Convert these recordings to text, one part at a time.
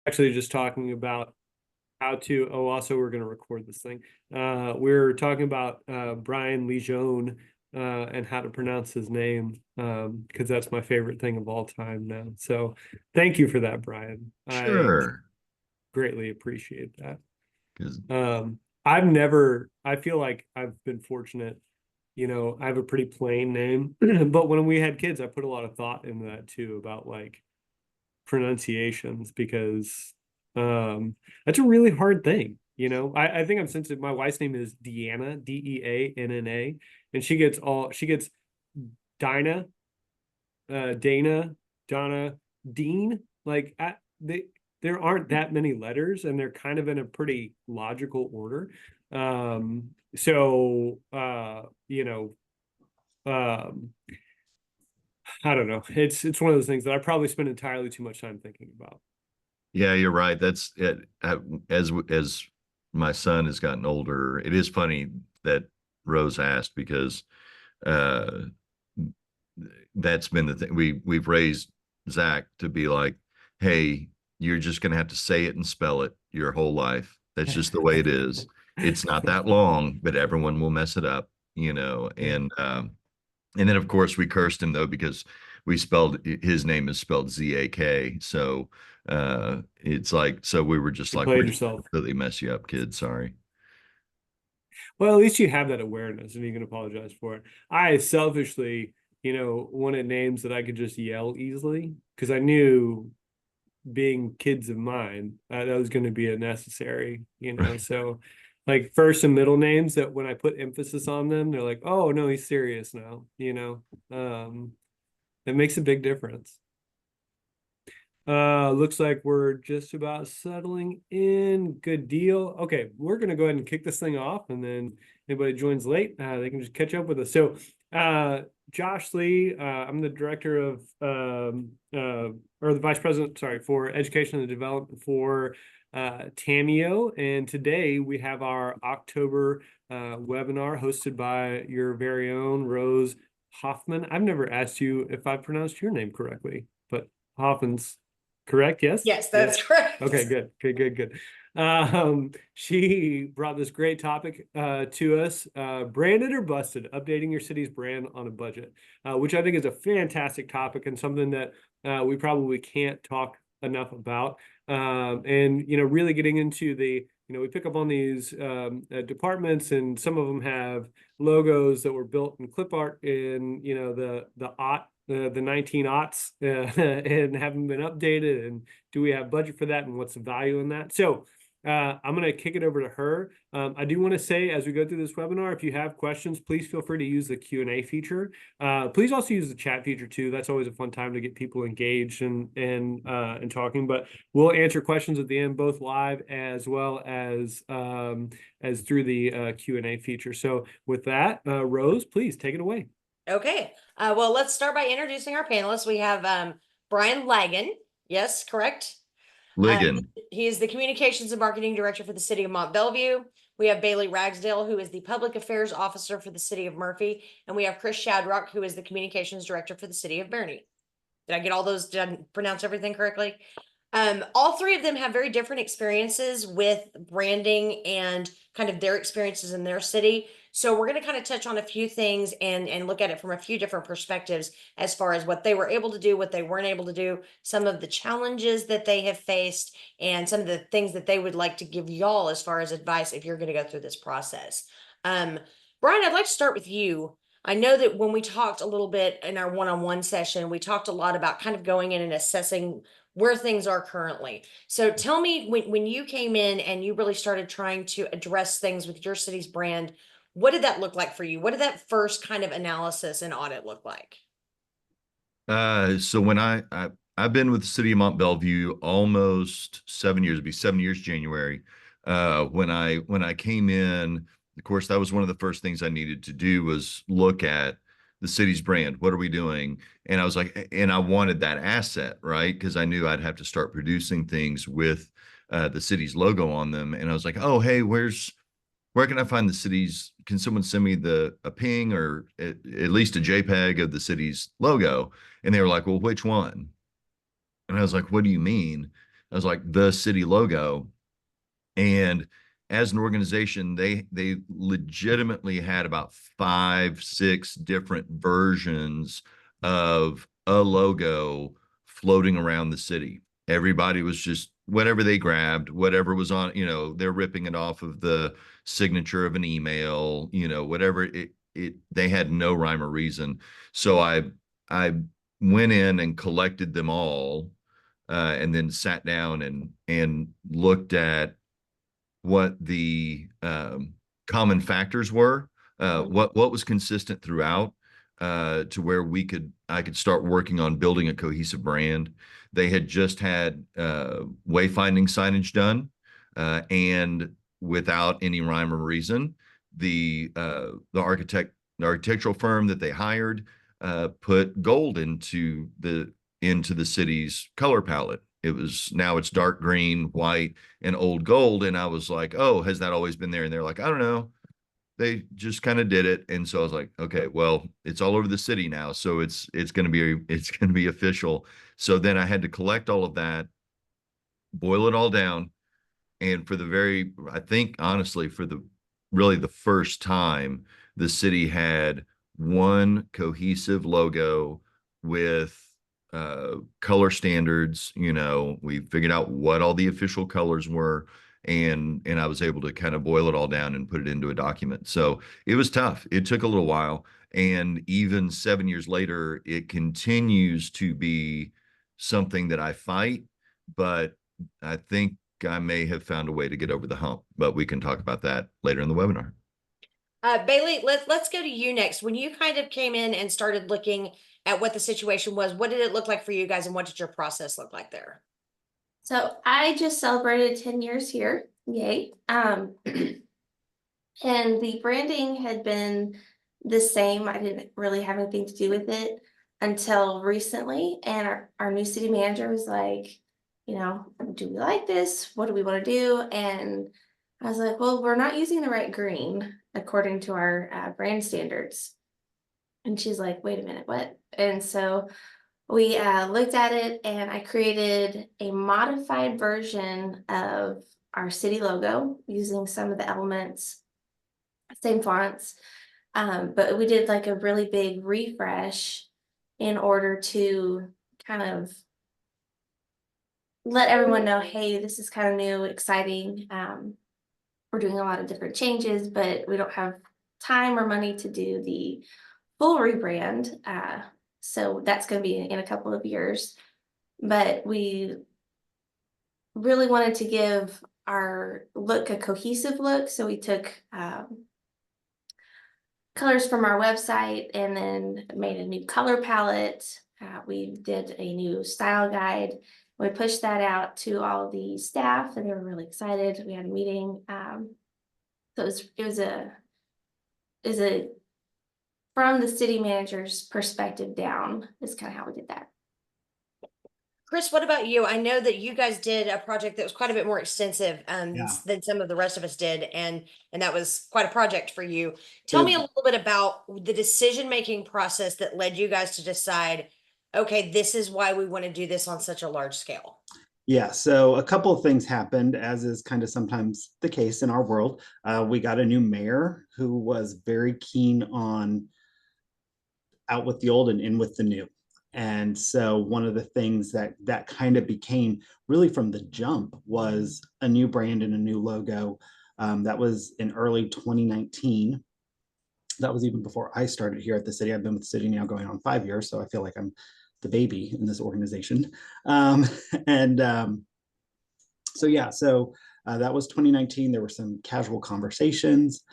actually just talking about how to, also we're going to record this thing. We're talking about Brian Lejeune and how to pronounce his name because that's my favorite thing of all time now. So thank you for that, Brian. I Sure. greatly appreciate that. 'Cause I feel like I've been fortunate. I have a pretty plain name, but when we had kids, I put a lot of thought into that too about like pronunciations because that's a really hard thing. I think I'm sensitive. My wife's name is Deanna, Deanna, and she gets Dinah, Dana, Donna, Dean. Like there aren't that many letters, and they're kind of in a pretty logical order. So um, I don't know. It's one of those things that I probably spend entirely too much time thinking about. yeah, you're right. That's it. As my son has gotten older, it is funny that Rose asked because uh that's been the thing. We've raised Zach to be like, hey, you're just gonna have to say it and spell it your whole life. That's just the way it is. It's not that long, but everyone will mess it up, Yeah. and then of course we cursed him though because we spelled his name is spelled Z-A-K. So it's like so we were just You like, played we're just yourself. completely mess you up, kid. Sorry. Well, at least you have that awareness and you can apologize for it. I selfishly, wanted names that I could just yell easily because I knew being kids of mine, that was going to be a necessary, Right. so like first and middle names that when I put emphasis on them, they're like, oh no, he's serious now, it makes a big difference. Looks like we're just about settling in. Good deal. Okay, we're gonna go ahead and kick this thing off, and then anybody joins late, they can just catch up with us. So, Josh Lee, I'm the director of or the vice president, sorry, for education and development for Tamio, and today we have our October webinar hosted by your very own Rose Hoffman. I've never asked you if I pronounced your name correctly, but Hoffman's correct? Yes. Yes, Yes. that's correct. Okay, good. Good, good, good. She brought this great topic to us, branded or busted, updating your city's brand on a budget, which I think is a fantastic topic and something that we probably can't talk enough about. And, really getting into we pick up on these departments, and some of them have logos that were built in clip art in, the 19 aughts and haven't been updated, and do we have budget for that, and what's the value in that? So I'm going to kick it over to her. I do want to say, as we go through this webinar, if you have questions, please feel free to use the Q&A feature. Please also use the chat feature too. That's always a fun time to get people engaged and talking. But we'll answer questions at the end, both live as well as through the Q&A feature. So with that, Rose, please take it away. Okay. Well, let's start by introducing our panelists. We have Brian Lagan. Yes, correct. Ligon. He is the Communications and Marketing Director for the City of Mont Bellevue. We have Bailey Ragsdale, who is the Public Affairs Officer for the City of Murphy. And we have Chris Shadrock, who is the Communications Director for the City of Bernie. Did I get all those? Did I pronounce everything correctly? All three of them have very different experiences with branding and kind of their experiences in their city. So we're going to kind of touch on a few things and look at it from a few different perspectives as far as what they were able to do, what they weren't able to do, some of the challenges that they have faced, and some of the things that they would like to give y'all as far as advice if you're going to go through this process. Brian, I'd like to start with you. I know that when we talked a little bit in our one-on-one session, we talked a lot about kind of going in and assessing where things are currently. So tell me, when you came in and you really started trying to address things with your city's brand, what did that look like for you? What did that first kind of analysis and audit look like? So when I've been with the city of Mont Bellevue almost 7 years, it'd be 7 years January. When I came in, of course, that was one of the first things I needed to do was look at the city's brand. What are we doing? And I was like, and I wanted that asset, right? Because I knew I'd have to start producing things with the city's logo on them. And I was like, oh, hey, where can I find the city's? Can someone send me a ping or at least a JPEG of the city's logo? And they were like, well, which one? And I was like, what do you mean? as like the city logo. And as an organization, they legitimately had about 5, 6 different versions of a logo floating around the city. Everybody was just whatever they grabbed, whatever was on, they're ripping it off of the signature of an email, whatever it they had no rhyme or reason. So I went in and collected them all, and then sat down and looked at what the common factors were, what was consistent throughout, to where I could start working on building a cohesive brand. They had just had wayfinding signage done, and without any rhyme or reason, the architectural firm that they hired put gold into the city's color palette. Now it's dark green, white, and old gold. And I was like, oh, has that always been there? And they're like, I don't know. They just kind of did it. And so I was like, okay, well, it's all over the city now. So it's gonna be official. So then I had to collect all of that, boil it all down. And I think honestly, for really the first time, the city had one cohesive logo with color standards. We figured out what all the official colors were, and I was able to kind of boil it all down and put it into a document. So it was tough. It took a little while. And even 7 years later, it continues to be something that I fight, but I think I may have found a way to get over the hump, but we can talk about that later in the webinar. Bailey, let's go to you next. When you kind of came in and started looking at what the situation was, what did it look like for you guys, and what did your process look like there? So I just celebrated 10 years here. Yay. And the branding had been the same. I didn't really have anything to do with it until recently. And our new city manager was like, do we like this? What do we want to do? And I was like, well, we're not using the right green according to our brand standards. And she's like, wait a minute, what? And so we looked at it, and I created a modified version of our city logo using some of the elements, same fonts. But we did like a really big refresh in order to kind of let everyone know, hey, this is kind of new, exciting. We're doing a lot of different changes, but we don't have time or money to do the full rebrand. So that's going to be in a couple of years. But we really wanted to give our look a cohesive look. So we took colors from our website and then made a new color palette. We did a new style guide. We pushed that out to all the staff, and they were really excited. We had a meeting. So it was a from the city manager's perspective down is kind of how we did that. Chris, what about you? I know that you guys did a project that was quite a bit more extensive Yeah. than some of the rest of us did, and that was quite a project for you. Tell me a little bit about the decision-making process that led you guys to decide, okay, this is why we want to do this on such a large scale. Yeah, so a couple of things happened, as is kind of sometimes the case in our world. We got a new mayor who was very keen on out with the old and in with the new. And so one of the things that kind of became really from the jump was a new brand and a new logo. That was in early 2019. That was even before I started here at the city. I've been with the city now going on 5 years, so I feel like I'm the baby in this organization. So yeah, that was 2019. There were some casual conversations.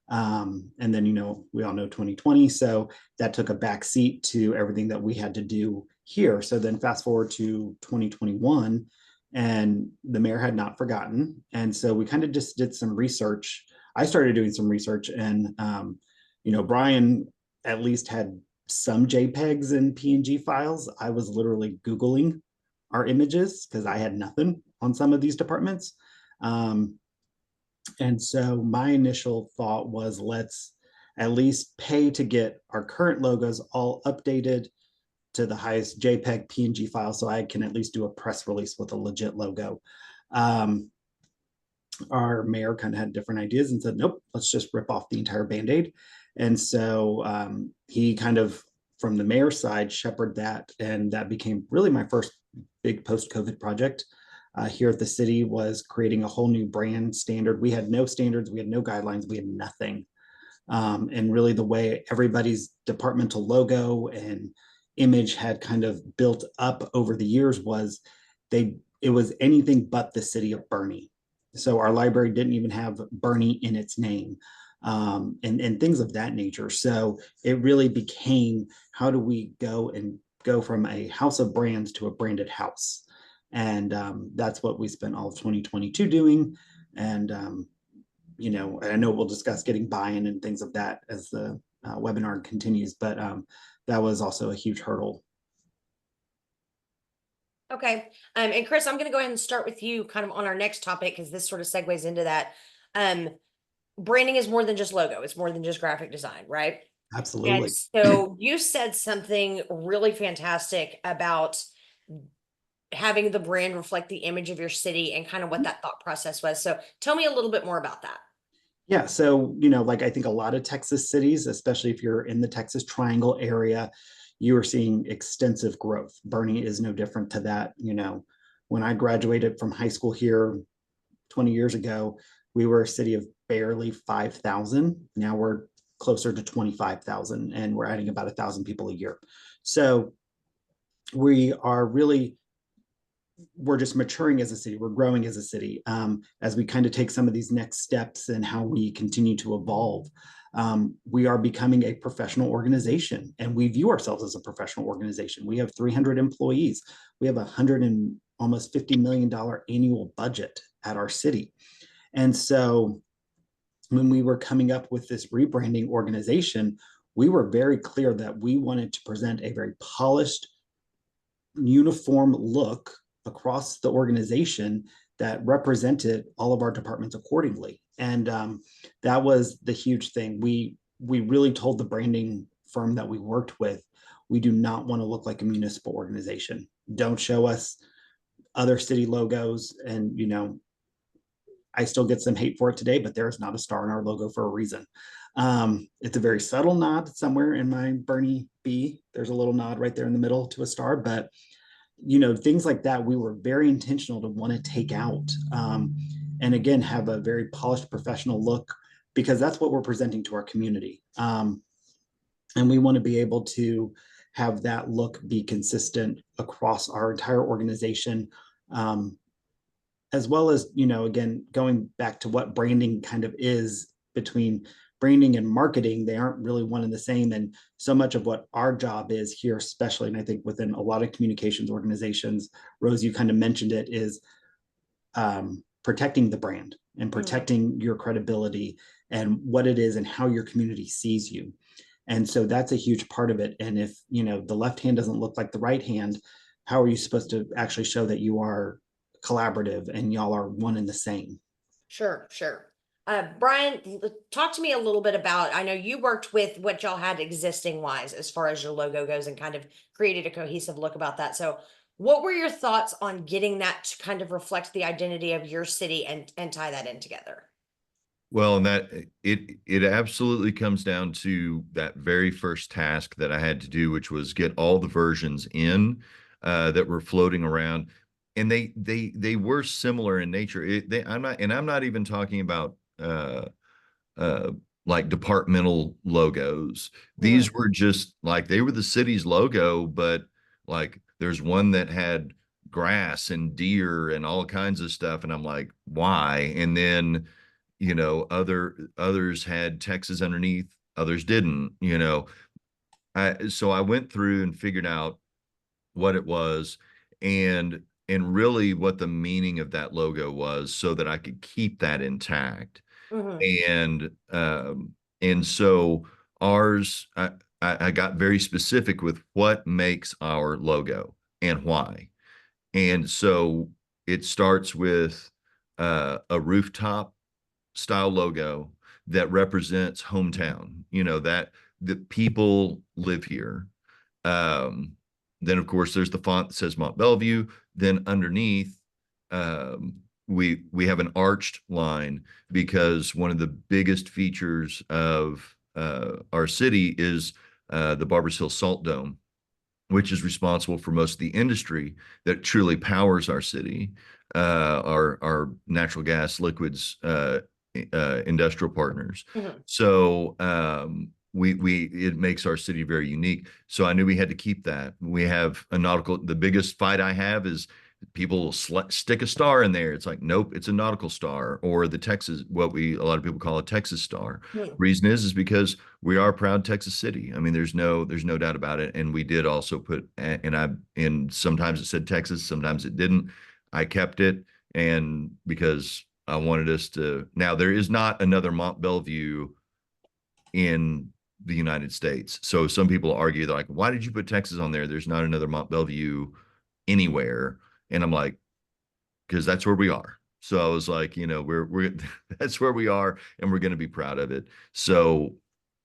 And then, we all know 2020. So that took a back seat to everything that we had to do here. So then fast forward to 2021, and the mayor had not forgotten. And so we kind of just did some research. I started doing some research, and, Brian at least had some JPEGs and PNG files. I was literally Googling our images because I had nothing on some of these departments. And so my initial thought was, let's at least pay to get our current logos all updated to the highest JPEG PNG file so I can at least do a press release with a legit logo. Our mayor kind of had different ideas and said, nope, let's just rip off the entire Band-Aid. And so he kind of, from the mayor's side, shepherded that. And that became really my first big post-COVID project here at the city, was creating a whole new brand standard. We had no standards, we had no guidelines, we had nothing. And really the way everybody's departmental logo and image had kind of built up over the years was it was anything but the city of Boerne. So our library didn't even have Boerne in its name, and things of that nature. So it really became, how do we go from a house of brands to a branded house? And that's what we spent all of 2022 doing. And you know, I know we'll discuss getting buy-in and things of that as the webinar continues, but that was also a huge hurdle. Okay. And Chris, I'm going to go ahead and start with you kind of on our next topic, because this sort of segues into that. Branding is more than just logo. It's more than just graphic design, right? Absolutely. And so you said something really fantastic about having the brand reflect the image of your city and kind of what that thought process was. So tell me a little bit more about that. Yeah, so, you know, like I think a lot of Texas cities, especially if you're in the Texas Triangle area, you are seeing extensive growth. Boerne is no different to that. You know, when I graduated from high school here 20 years ago, we were a city of barely 5,000. Now we're closer to 25,000, and we're adding about 1,000 people a year. So we are really, we're just maturing as a city. We're growing as a city as we kind of take some of these next steps and how we continue to evolve. We are becoming a professional organization, and we view ourselves as a professional organization. We have 300 employees. We have almost $50 million annual budget at our city. And so when we were coming up with this rebranding organization, we were very clear that we wanted to present a very polished, uniform look across the organization that represented all of our departments accordingly. And that was the huge thing. We really told the branding firm that we worked with, we do not want to look like a municipal organization. Don't show us other city logos. And, you know, I still get some hate for it today, but there is not a star in our logo for a reason. It's a very subtle nod somewhere in my Boerne B. There's a little nod right there in the middle to a star, but you know, things like that, we were very intentional to want to take out. And again, have a very polished professional look, because that's what we're presenting to our community. And we want to be able to have that look be consistent across our entire organization. As well as, you know, again, going back to what branding kind of is, between branding and marketing, they aren't really one and the same. And so much of what our job is here, especially, and I think within a lot of communications organizations, Rose, you kind of mentioned it, is protecting the brand and protecting your credibility and what it is and how your community sees you. And so that's a huge part of it. And if, you know, the left hand doesn't look like the right hand, how are you supposed to actually show that you are collaborative and y'all are one and the same? Sure, sure. Brian, talk to me a little bit about, I know you worked with what y'all had existing wise as far as your logo goes and kind of created a cohesive look about that. So what were your thoughts on getting that to kind of reflect the identity of your city and tie that in together? Well, and that it absolutely comes down to that very first task that I had to do, which was get all the versions in that were floating around. And they were similar in nature. I'm not even talking about like departmental logos. These were just like, they were the city's logo, but like there's one that had grass and deer and all kinds of stuff, and I'm like, why? And then, you know, others had Texas underneath, others didn't, you know. So I went through and figured out what it was, and really what the meaning of that logo was, so that I could keep that intact. And so ours, I got very specific with what makes our logo and why. And so it starts with a rooftop style logo that represents hometown, you know, that the people live here. Then, of course, there's the font that says Mont Bellevue. Then underneath, we have an arched line because one of the biggest features of our city is the Barbers Hill Salt Dome, which is responsible for most of the industry that truly powers our city, our natural gas liquids industrial partners. Mhm. So we it makes our city very unique. So I knew we had to keep that. We have a nautical. The biggest fight I have is people stick a star in there. It's like, nope, it's a nautical star, or the Texas, what a lot of people call a Texas star. Hmm. Reason is because we are a proud Texas city. I mean, there's no doubt about it. And we did also put, and sometimes it said Texas, sometimes it didn't. I kept it, and because I wanted us to. Now there is not another Mont Bellevue in the United States. So some people argue, they're like, why did you put Texas on there? There's not another Mont Bellevue anywhere. And I'm like, because that's where we are. So I was like, we're that's where we are, and we're going to be proud of it. So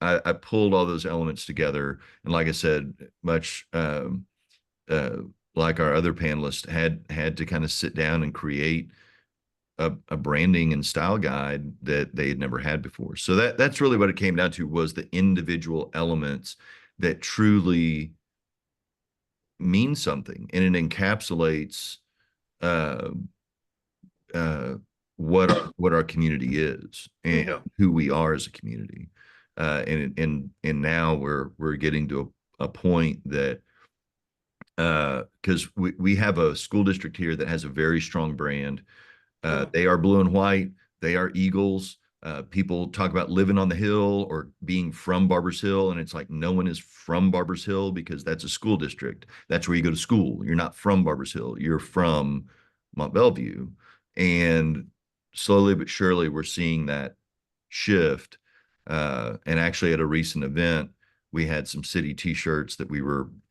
I pulled all those elements together, and like I said, much like our other panelists had to kind of sit down and create a branding and style guide that they had never had before. So that's really what it came down to, was the individual elements that truly mean something, and it encapsulates uh, what our community is and Mhm. who we are as a community. And now we're getting to a point that because we have a school district here that has a very strong brand. They are blue and white. They are Eagles. People talk about living on the hill or being from Barbers Hill, and it's like, no one is from Barbers Hill because that's a school district. That's where you go to school. You're not from Barbers Hill. You're from Mont Bellevue. And slowly but surely, we're seeing that shift. And actually, at a recent event, we had some city T-shirts that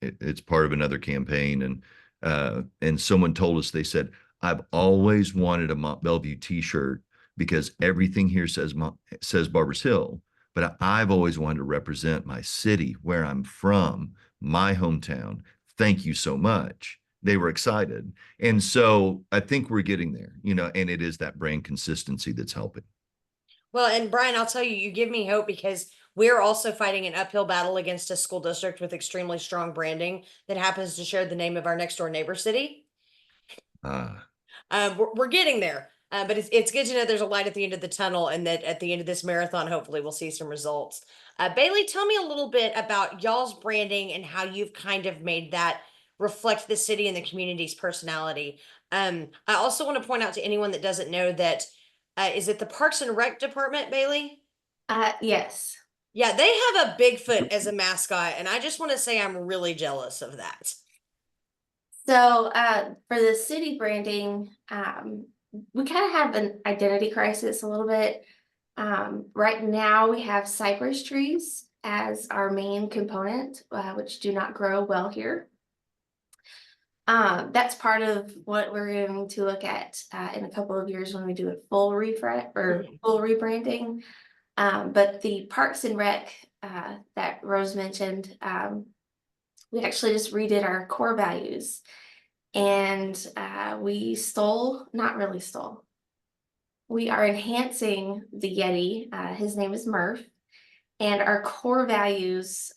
it's part of another campaign, and someone told us, they said, I've always wanted a Mont Bellevue T-shirt because everything here says Barbers Hill, but I've always wanted to represent my city, where I'm from, my hometown. Thank you so much. They were excited. And so I think we're getting there, and it is that brand consistency that's helping. Well, and Brian, I'll tell you, you give me hope because we're also fighting an uphill battle against a school district with extremely strong branding that happens to share the name of our next door neighbor city. We're getting there, but it's good to know there's a light at the end of the tunnel, and that at the end of this marathon, hopefully we'll see some results. Bailey, tell me a little bit about y'all's branding and how you've kind of made that reflect the city and the community's personality. I also want to point out to anyone that doesn't know that, is it the Parks and Rec Department, Bailey? Yes. Yeah, they have a Bigfoot as a mascot, and I just want to say I'm really jealous of that. So for the city branding, we kind of have an identity crisis a little bit. Right now we have cypress trees as our main component, which do not grow well here. That's part of what we're going to look at in a couple of years when we do a full refresh or full rebranding. But the Parks and Rec that Rose mentioned, we actually just redid our core values, and not really stole. We are enhancing the Yeti. His name is Murph, and our core values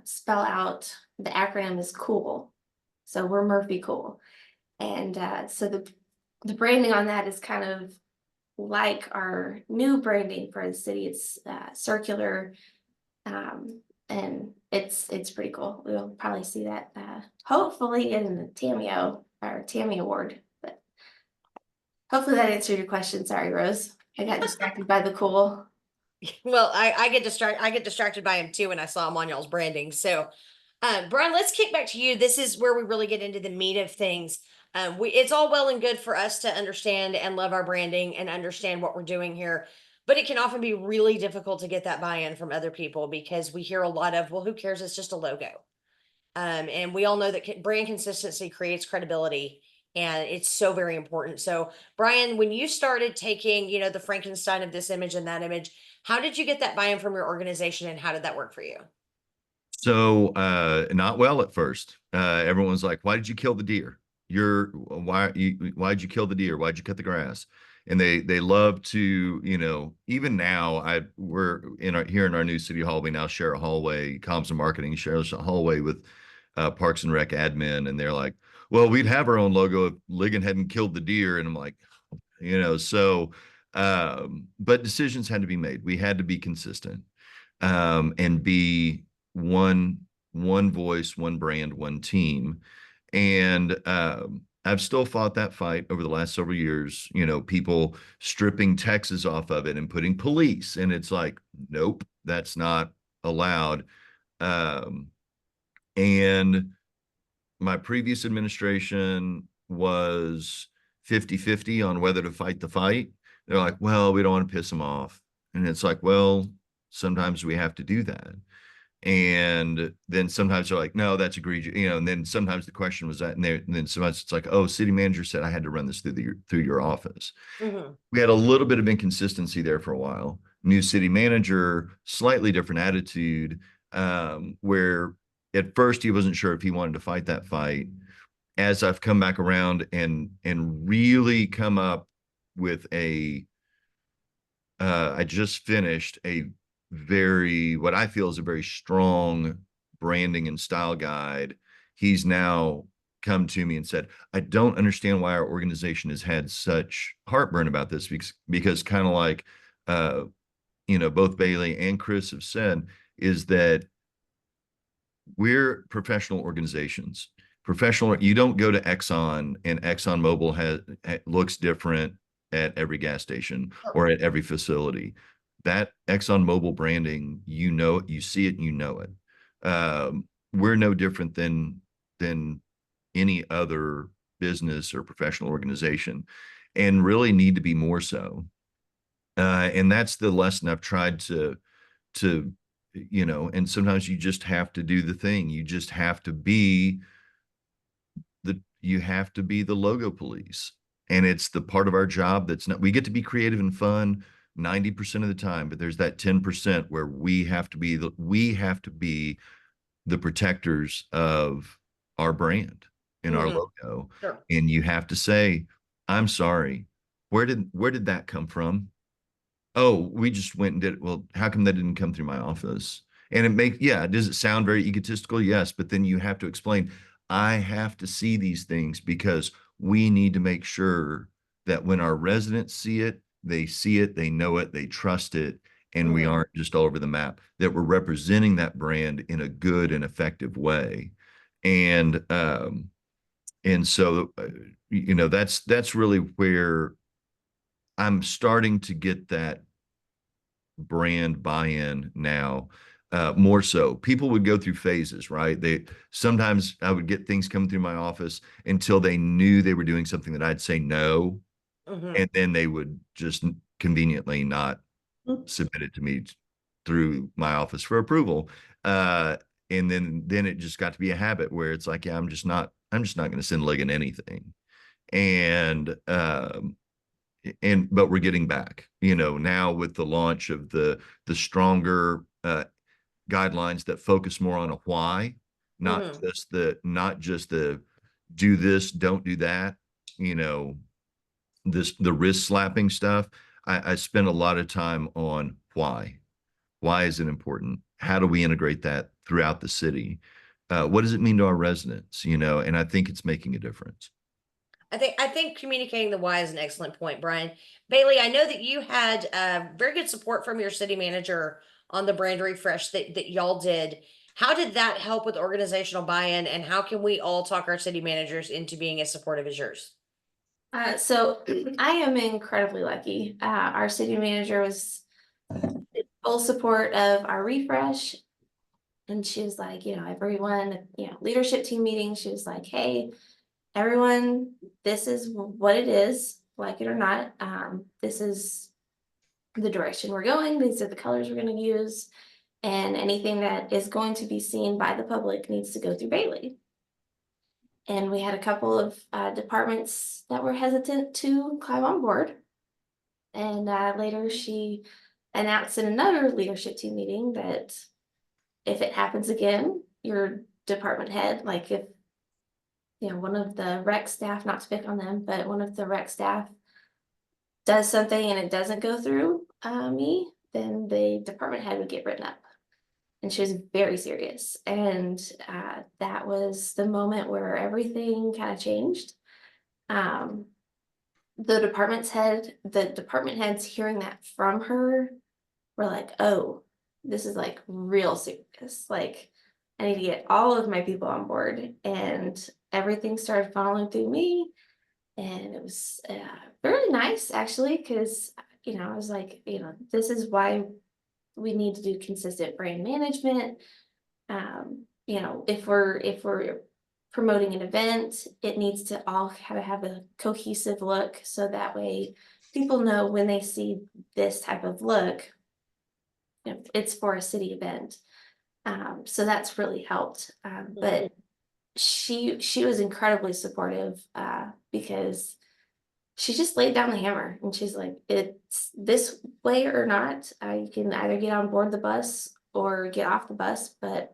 spell out, the acronym is COOL. So we're Murphy Cool. And so the branding on that is kind of like our new branding for the city. It's circular, and it's pretty cool. We'll probably see that hopefully in the Tammy Award. But hopefully that answered your question. Sorry, Rose. I got distracted by the cool. Well, I get distracted by him too when I saw him on y'all's branding. So, Brian, let's kick back to you. This is where we really get into the meat of things. It's all well and good for us to understand and love our branding and understand what we're doing here, but it can often be really difficult to get that buy-in from other people because we hear a lot of, well, who cares? It's just a logo. And we all know that brand consistency creates credibility, and it's so very important. So, Brian, when you started taking, the Frankenstein of this image and that image, how did you get that buy-in from your organization, and how did that work for you? So not well at first. Everyone's like, "Why did you kill the deer? Why'd you kill the deer? Why'd you cut the grass?" And they love to, even now we're here in our new city hall. We now share a hallway. Comms and marketing shares a hallway with Parks and Rec admin, and they're like, "Well, we'd have our own logo if Ligon hadn't killed the deer." And I'm like, so but decisions had to be made. We had to be consistent and be one voice, one brand, one team. And I've still fought that fight over the last several years, people stripping Texas off of it and putting police. And it's like, nope, that's not allowed. And my previous administration was 50-50 on whether to fight the fight. They're like, well, we don't want to piss them off. And it's like, well, sometimes we have to do that. And then sometimes they're like, no, that's egregious, and then sometimes the question was that, and then sometimes it's like, oh, city manager said I had to run this through your office. Mm-hmm. We had a little bit of inconsistency there for a while. New city manager, slightly different attitude, where at first he wasn't sure if he wanted to fight that fight. As I've come back around and really come up with I just finished what I feel is a very strong branding and style guide. He's now come to me and said, I don't understand why our organization has had such heartburn about this, because kind of like, both Bailey and Chris have said, is that we're professional organizations. You don't go to Exxon and ExxonMobil looks different at every gas station or at every facility. That ExxonMobil branding, you see it, you know it. We're no different than any other business or professional organization, and really need to be more so. And that's the lesson I've tried to and sometimes you just have to do the thing. You just have to be the logo police. And it's the part of our job we get to be creative and fun 90% of the time, but there's that 10% where we have to be the protectors of our brand and our logo. Sure. And you have to say, I'm sorry, where did that come from? Oh, we just went and did it. Well, how come that didn't come through my office? And does it sound very egotistical? Yes, but then you have to explain, I have to see these things because we need to make sure that when our residents see it, they know it, they trust it, and we aren't just all over the map, that we're representing that brand in a good and effective way. And so, that's really where I'm starting to get that brand buy-in now. More so, people would go through phases, right? Sometimes I would get things coming through my office until they knew they were doing something that I'd say no, and then they would just conveniently not submit it to me through my office for approval. And then it just got to be a habit where it's like, yeah, I'm just not going to send Ligon anything. But we're getting back, now with the launch of the stronger guidelines that focus more on a why, not just the do this, don't do that, the wrist slapping stuff. I spend a lot of time on why. Why is it important? How do we integrate that throughout the city? What does it mean to our residents? And I think it's making a difference. I think communicating the why is an excellent point, Brian. Bailey, I know that you had very good support from your city manager on the brand refresh that y'all did. How did that help with organizational buy-in, and how can we all talk our city managers into being as supportive as yours? So I am incredibly lucky. Our city manager was in full support of our refresh. And she was like, everyone, leadership team meeting, she was like, hey, everyone, this is what it is, like it or not. This is the direction we're going. These are the colors we're going to use. And anything that is going to be seen by the public needs to go through Bailey. And we had a couple of departments that were hesitant to climb on board. And later she announced in another leadership team meeting that if it happens again, your department head, like if, you know, one of the rec staff, not to pick on them, but one of the rec staff does something and it doesn't go through me, then the department head would get written up. And she was very serious. And that was the moment where everything kind of changed. The department heads hearing that from her were like, oh, this is like real serious. Like, I need to get all of my people on board. And everything started funneling through me. And it was really nice, actually, because, you know, I was like, you know, this is why we need to do consistent brand management. You know, if we're promoting an event, it needs to all kind of have a cohesive look, so that way people know when they see this type of look, you know, it's for a city event. So that's really helped. But she was incredibly supportive because she just laid down the hammer and she's like, it's this way or not. You can either get on board the bus or get off the bus, but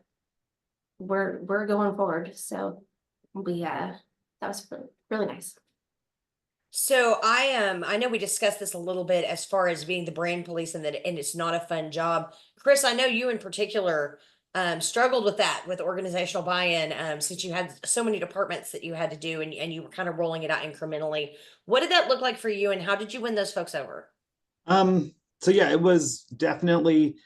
we're going forward. So that was really nice. So I know we discussed this a little bit as far as being the brand police and it's not a fun job. Chris, I know you in particular struggled with that, with organizational buy-in, since you had so many departments that you had to do and you were kind of rolling it out incrementally. What did that look like for you and how did you win those folks over? So yeah, it was definitely,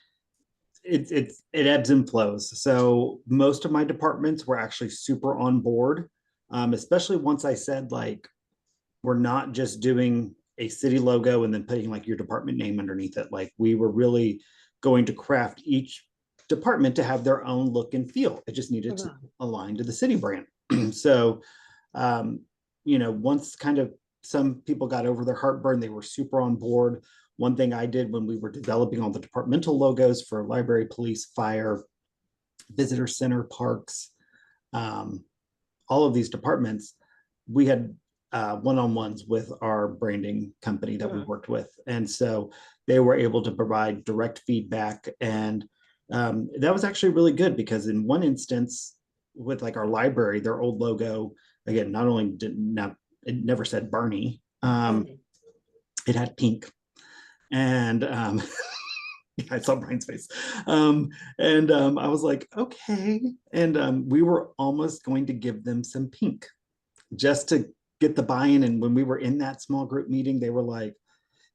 it ebbs and flows. So most of my departments were actually super on board, especially once I said, like, we're not just doing a city logo and then putting like your department name underneath it. Like, we were really going to craft each department to have their own look and feel. It just needed to align to the city brand. So, you know, once kind of some people got over their heartburn, they were super on board. One thing I did when we were developing all the departmental logos for library, police, fire, visitor center, parks, all of these departments, we had one-on-ones with our branding company that we worked with. And so they were able to provide direct feedback. And that was actually really good because in one instance with like our library, their old logo, again, not only it never said Bernie, it had pink. And I saw Brian's face. I was like, okay. And we were almost going to give them some pink just to get the buy-in. And when we were in that small group meeting, they were like,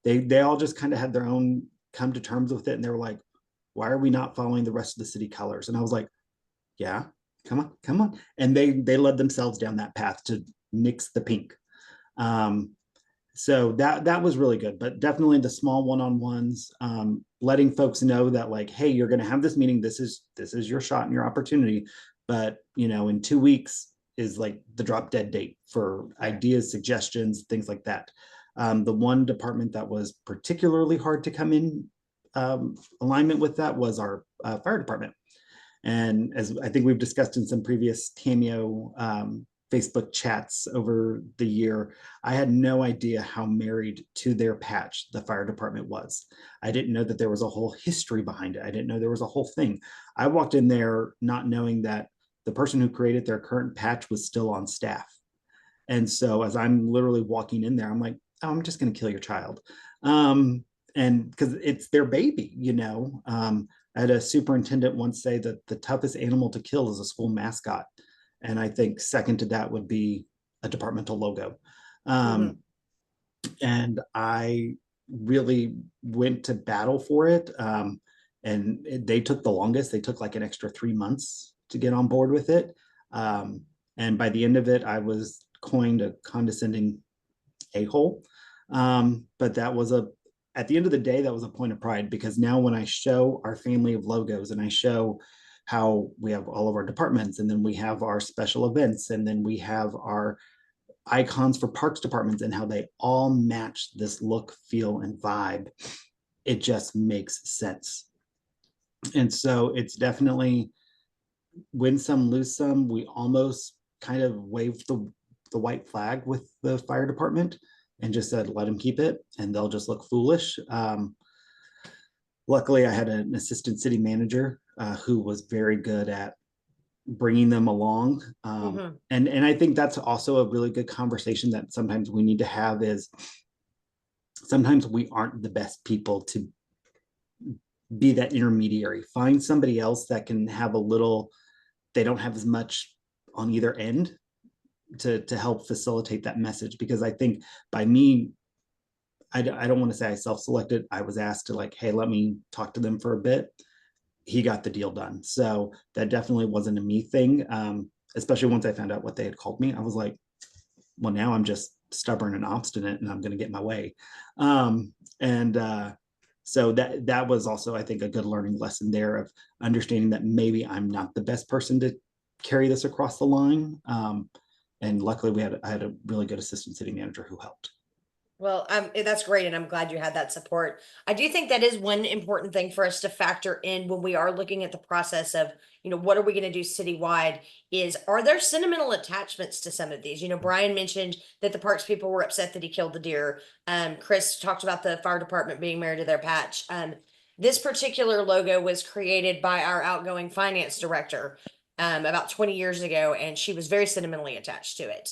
they all just kind of had their own come to terms with it. And they were like, why are we not following the rest of the city colors? And I was like, yeah, come on. And they led themselves down that path to nix the pink. So that was really good, but definitely the small one-on-ones, letting folks know that like, hey, you're going to have this meeting. This is your shot and your opportunity. But, you know, in 2 weeks is like the drop dead date for ideas, suggestions, things like that. The one department that was particularly hard to come in alignment with that was our fire department. And as I think we've discussed in some previous Cameo Facebook chats over the year, I had no idea how married to their patch the fire department was. I didn't know that there was a whole history behind it. I didn't know there was a whole thing. I walked in there not knowing that the person who created their current patch was still on staff. And so as I'm literally walking in there, I'm like, oh, I'm just going to kill your child. And because it's their baby, you know. I had a superintendent once say that the toughest animal to kill is a school mascot. And I think second to that would be a departmental logo. And I really went to battle for it. They took the longest. They took like an extra 3 months to get on board with it. And by the end of it, I was coined a condescending a-hole. But that was at the end of the day, that was a point of pride, because now when I show our family of logos and I show how we have all of our departments, and then we have our special events, and then we have our icons for parks departments and how they all match this look, feel, and vibe, it just makes sense. And so it's definitely win some, lose some. We almost kind of waved the white flag with the fire department and just said, let them keep it and they'll just look foolish. Luckily, I had an assistant city manager who was very good at bringing them along. Mhm. And I think that's also a really good conversation that sometimes we need to have is sometimes we aren't the best people to be that intermediary. Find somebody else that can have a little, they don't have as much on either end to help facilitate that message. Because I think by me, I don't want to say I self-selected. I was asked to like, hey, let me talk to them for a bit. He got the deal done. So that definitely wasn't a me thing. Especially once I found out what they had called me, I was like, well, now I'm just stubborn and obstinate and I'm going to get my way. And so that was also, I think, a good learning lesson there of understanding that maybe I'm not the best person to carry this across the line. And luckily I had a really good assistant city manager who helped. Well, that's great, and I'm glad you had that support. I do think that is one important thing for us to factor in when we are looking at the process of, what are we going to do citywide? Are there sentimental attachments to some of these? Brian mentioned that the parks people were upset that he killed the deer. Chris talked about the fire department being married to their patch. This particular logo was created by our outgoing finance director about 20 years ago, and she was very sentimentally attached to it.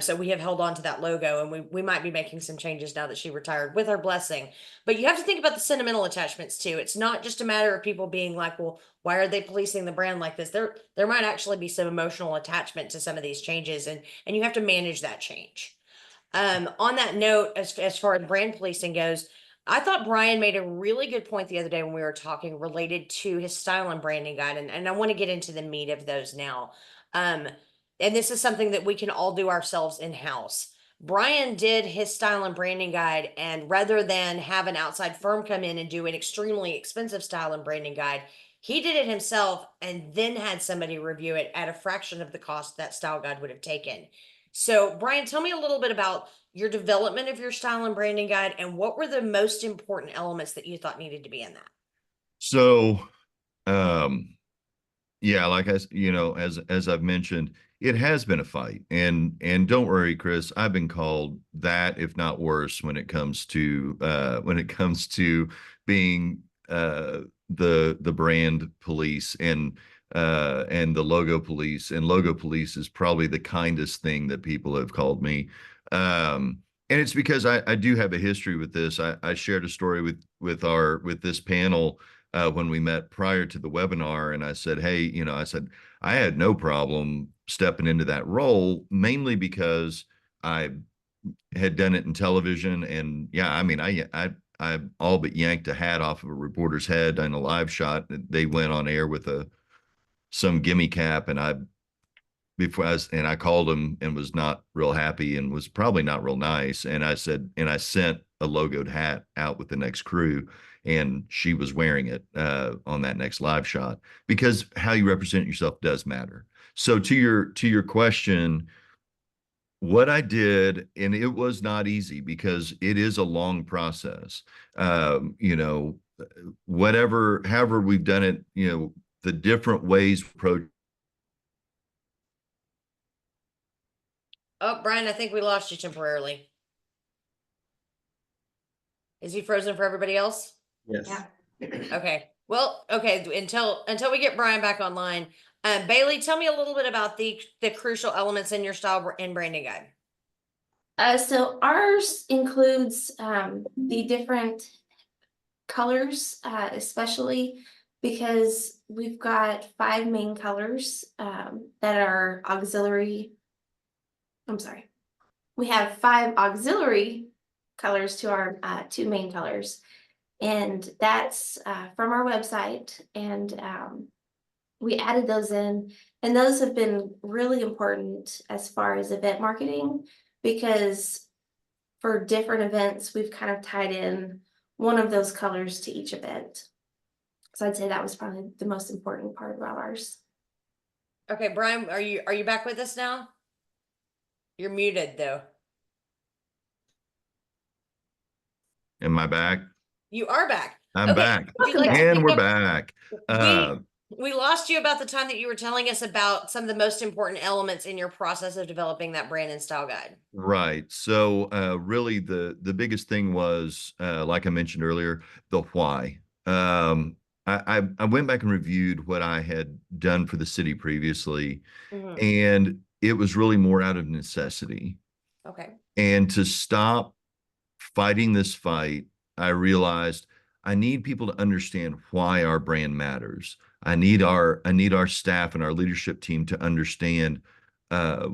So we have held on to that logo, and we might be making some changes now that she retired with her blessing. But you have to think about the sentimental attachments too. It's not just a matter of people being like, well, why are they policing the brand like this? There might actually be some emotional attachment to some of these changes, and you have to manage that change. On that note, as far as brand policing goes, I thought Brian made a really good point the other day when we were talking related to his style and branding guide, and I want to get into the meat of those now. And this is something that we can all do ourselves in-house. Brian did his style and branding guide, and rather than have an outside firm come in and do an extremely expensive style and branding guide, he did it himself and then had somebody review it at a fraction of the cost that style guide would have taken. So, Brian, tell me a little bit about your development of your style and branding guide, and what were the most important elements that you thought needed to be in that? So, yeah, like as I've mentioned, it has been a fight, and don't worry, Chris, I've been called that, if not worse, when it comes to being the brand police and the logo police. And logo police is probably the kindest thing that people have called me. And it's because I do have a history with this. I shared a story with this panel when we met prior to the webinar, and I said, hey, I had no problem stepping into that role, mainly because I had done it in television. And yeah, I mean, I all but yanked a hat off of a reporter's head in a live shot. They went on air with some gimme cap, and I called him and was not real happy and was probably not real nice. And I sent a logoed hat out with the next crew, and she was wearing it on that next live shot, because how you represent yourself does matter. So to your question, what I did, and it was not easy because it is a long process. However we've done it, the different ways approach. Oh, Brian, I think we lost you temporarily. Is he frozen for everybody else? Yes. Yeah. Okay. Well, okay. Until we get Brian back online, Bailey, tell me a little bit about the crucial elements in your style and branding guide. So ours includes the different colors, especially because we've got 5 main colors that are auxiliary. I'm sorry. We have 5 auxiliary colors to our 2 main colors. And that's from our website. And we added those in. And those have been really important as far as event marketing, because for different events, we've kind of tied in one of those colors to each event. So I'd say that was probably the most important part about ours. Okay, Brian, are you back with us now? You're muted though. Am I back? You are back. I'm Okay, back. would you like to And pick we're up- back. We lost you about the time that you were telling us about some of the most important elements in your process of developing that brand and style guide. Right. So really the biggest thing was, like I mentioned earlier, the why. I went back and reviewed what I had done for the city previously, Mhm. and it was really more out of necessity. Okay. And to stop fighting this fight, I realized I need people to understand why our brand matters. I need our staff and our leadership team to understand uh,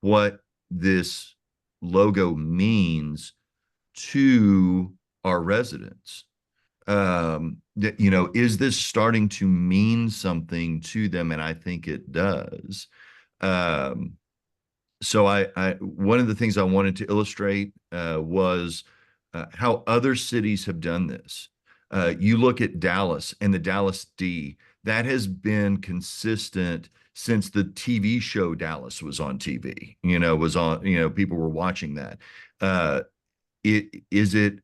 what this logo means to our residents. You know, is this starting to mean something to them? And I think it does. Um, so one of the things I wanted to illustrate was how other cities have done this. You look at Dallas and the Dallas D, that has been consistent since the TV show Dallas was on TV, you know, was on, you know, people were watching that. Uh, is it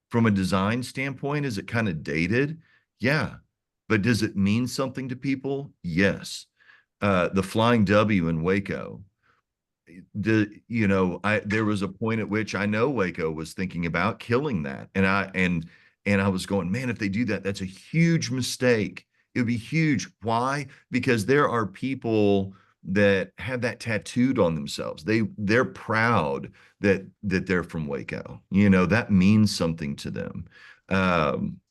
from a design standpoint, is it kind of dated? Yeah. But does it mean something to people? Yes. The Flying W in Waco, you know, there was a point at which I know Waco was thinking about killing that. And I was going, man, if they do that, that's a huge mistake. It would be huge. Why? Because there are people that have that tattooed on themselves. They're proud that they're from Waco. You know, that means something to them. Um,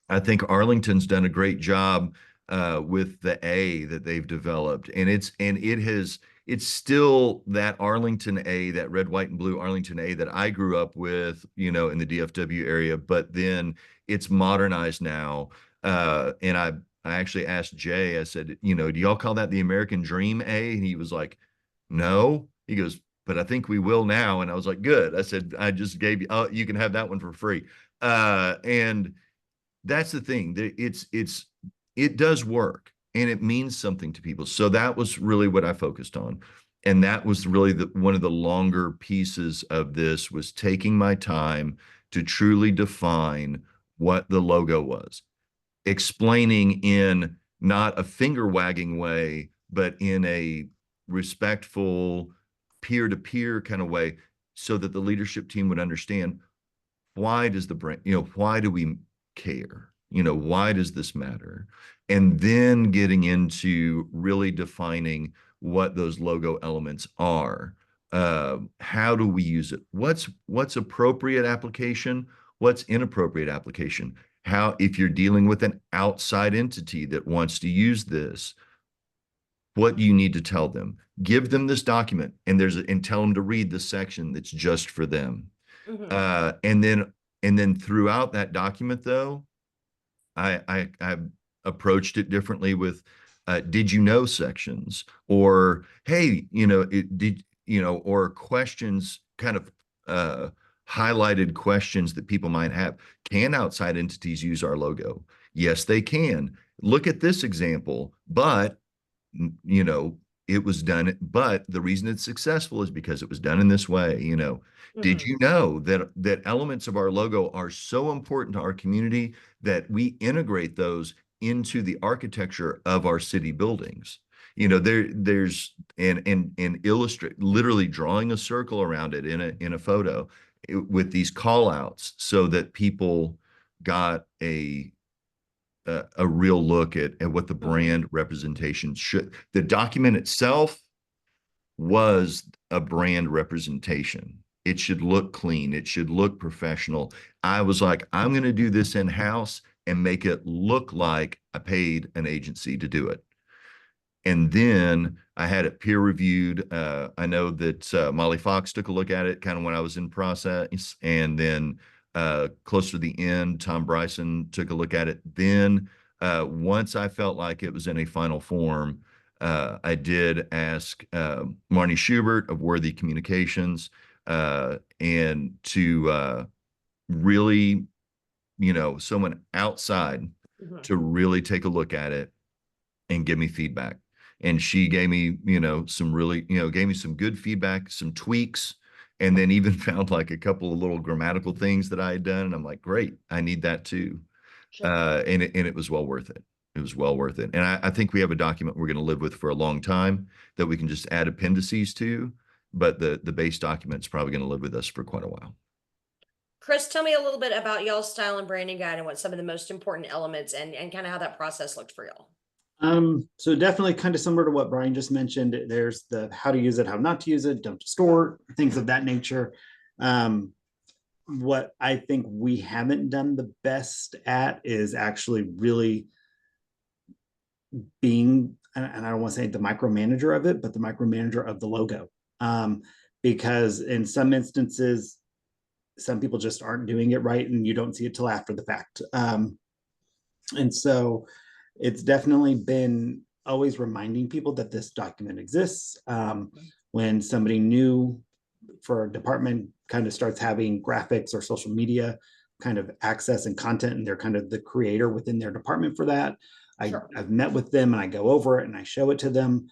I think Arlington's done a great job with the A that they've developed, and it's still that Arlington A, that red, white, and blue Arlington A that I grew up with, you know, in the DFW area. But then it's modernized now, and I actually asked Jay. I said, you know, do y'all call that the American Dream A? And he was like, no. He goes, but I think we will now. And I was like, good. I said, I just gave you, oh, you can have that one for free. And that's the thing. It does work and it means something to people. So that was really what I focused on. And that was really one of the longer pieces of this, was taking my time to truly define what the logo was, explaining in not a finger wagging way, but in a respectful, peer-to-peer kind of way, so that the leadership team would understand, why does the brand, you know, why do we care? You know, why does this matter? And then getting into really defining what those logo elements are. How do we use it? What's appropriate application? What's inappropriate application? How, if you're dealing with an outside entity that wants to use this, what do you need to tell them? Give them this document and tell them to read the section that's just for them. Mhm. And then throughout that document, though, I approached it differently with did you know sections, or hey, you know, or questions, kind of highlighted questions that people might have. Can outside entities use our logo? Yes, they can. Look at this example, but you know, it was done, but the reason it's successful is because it was done in this way. You know, did Mhm. you know that elements of our logo are so important to our community that we integrate those into the architecture of our city buildings? You know, there's and illustrate, literally drawing a circle around it in a photo with these call outs, so that people got a real look at what the brand representation should. The document itself was a brand representation. It should look clean. It should look professional. I was like, I'm going to do this in-house and make it look like I paid an agency to do it. And then I had it peer reviewed. I know that Molly Fox took a look at it kind of when I was in process. And then closer to the end, Tom Bryson took a look at it. Then once I felt like it was in a final form, I did ask Marnie Schubert of Worthy Communications and to really, you know, someone outside Mhm. to really take a look at it and give me feedback. And she gave me, you know, some really, you know, gave me some good feedback, some tweaks, and then even found like a couple of little grammatical things that I had done. And I'm like, great, I need that too. Sure. And it was well worth it. It was well worth it. And I think we have a document we're going to live with for a long time that we can just add appendices to, but the base document is probably going to live with us for quite a while. Chris, tell me a little bit about y'all's style and branding guide and what some of the most important elements and kind of how that process looked for y'all. So definitely kind of similar to what Brian just mentioned. There's the how to use it, how not to use it, don't distort, things of that nature. What I think we haven't done the best at is actually really being, and I don't want to say the micromanager of it, but the micromanager of the logo. Because in some instances, some people just aren't doing it right and you don't see it till after the fact. And so it's definitely been always reminding people that this document exists. When somebody new for a department kind of starts having graphics or social media kind of access and content, and they're kind of the creator within their department for that. Sure. I've met with them and I go over it and I show it to them,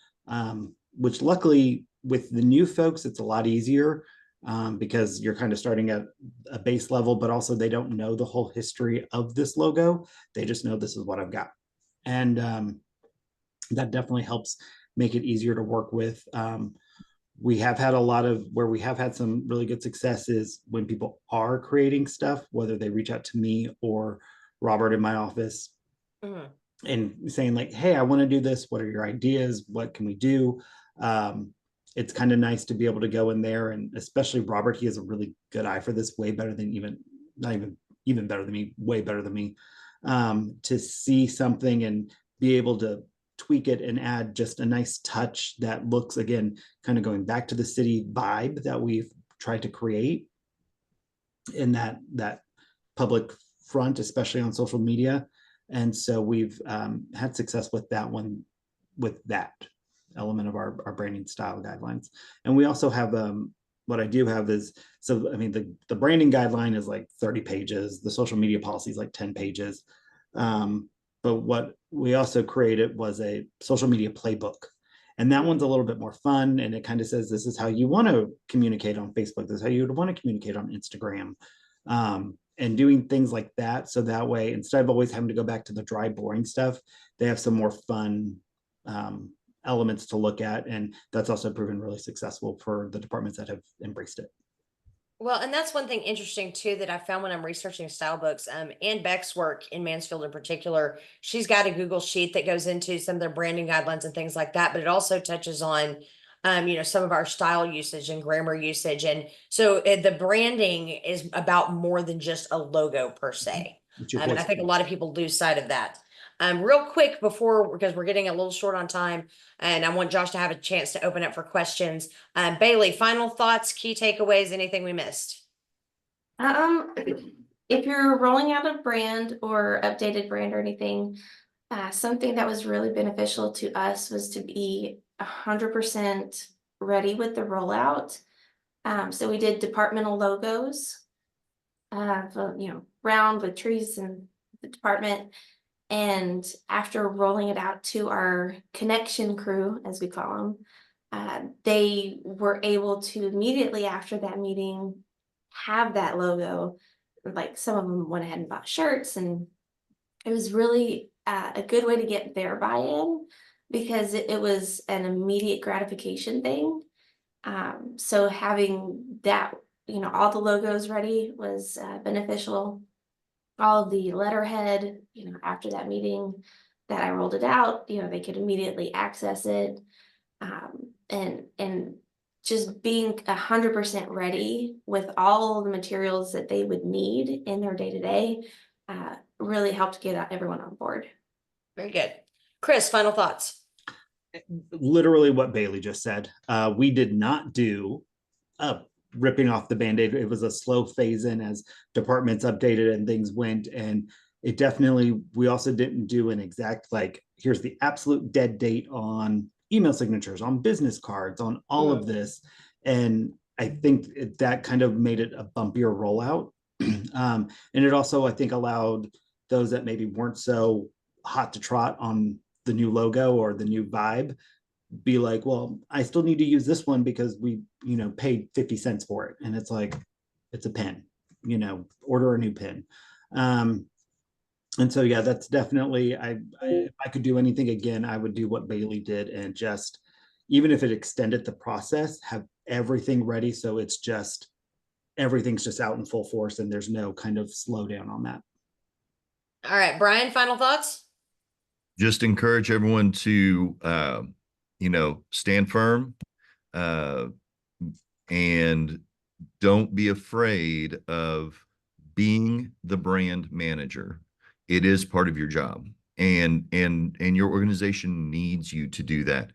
which luckily with the new folks, it's a lot easier because you're kind of starting at a base level, but also they don't know the whole history of this logo. They just know this is what I've got. And that definitely helps make it easier to work with. We have had a lot of where we have had some really good successes when people are creating stuff, whether they reach out to me or Robert in my office and saying like, hey, I want to do this. What are your ideas? What can we do? It's kind of nice to be able to go in there, and especially Robert, he has a really good eye for this, way better than not even better than me, way better than me, to see something and be able to tweak it and add just a nice touch that looks, again, kind of going back to the city vibe that we've tried to create in that public front, especially on social media. And so we've had success with that one, with that element of our branding style guidelines. And we also have what I do have is, so I mean the branding guideline is like 30 pages, the social media policy is like 10 pages. But what we also created was a social media playbook. And that one's a little bit more fun. And it kind of says, this is how you want to communicate on Facebook. This is how you would want to communicate on Instagram. And doing things like that. So that way, instead of always having to go back to the dry, boring stuff, they have some more fun elements to look at. And that's also proven really successful for the departments that have embraced it. Well, and that's one thing interesting too that I found when I'm researching style books. Ann Beck's work in Mansfield in particular, she's got a Google sheet that goes into some of their branding guidelines and things like that, but it also touches on some of our style usage and grammar usage. And so the branding is about more than just a logo per se. And I think a lot of people lose sight of that. Real quick because we're getting a little short on time and I want Josh to have a chance to open up for questions. Bailey, final thoughts, key takeaways, anything we missed? If you're rolling out a brand or updated brand or anything, something that was really beneficial to us was to be 100% ready with the rollout. So we did departmental logos, round with trees and the department. And after rolling it out to our connection crew, as we call them, they were able to immediately after that meeting have that logo. Like some of them went ahead and bought shirts, and it was really a good way to get their buy-in because it was an immediate gratification thing. So having that, all the logos ready was beneficial. All of the letterhead, after that meeting that I rolled it out, they could immediately access it. And just being 100% ready with all the materials that they would need in their day-to-day really helped get everyone on board. Very good. Chris, final thoughts. Literally what Bailey just said. We did not do ripping off the Band-Aid. It was a slow phase in as departments updated and things went. And it definitely, we also didn't do an exact, like, here's the absolute dead date on email signatures, on business cards, on all of this. And I think that kind of made it a bumpier rollout. And it also, I think, allowed those that maybe weren't so hot to trot on the new logo or the new vibe be like, well, I still need to use this one because we, paid 50 cents for it. And it's like, it's a pen, order a new pen. And so, yeah, that's definitely, if I could do anything again, I would do what Bailey did and just, even if it extended the process, have everything ready. So it's just everything's just out in full force and there's no kind of slowdown on that. All right, Brian, final thoughts? Just encourage everyone to, stand firm, uh, and don't be afraid of being the brand manager. It is part of your job, and your organization needs you to do that.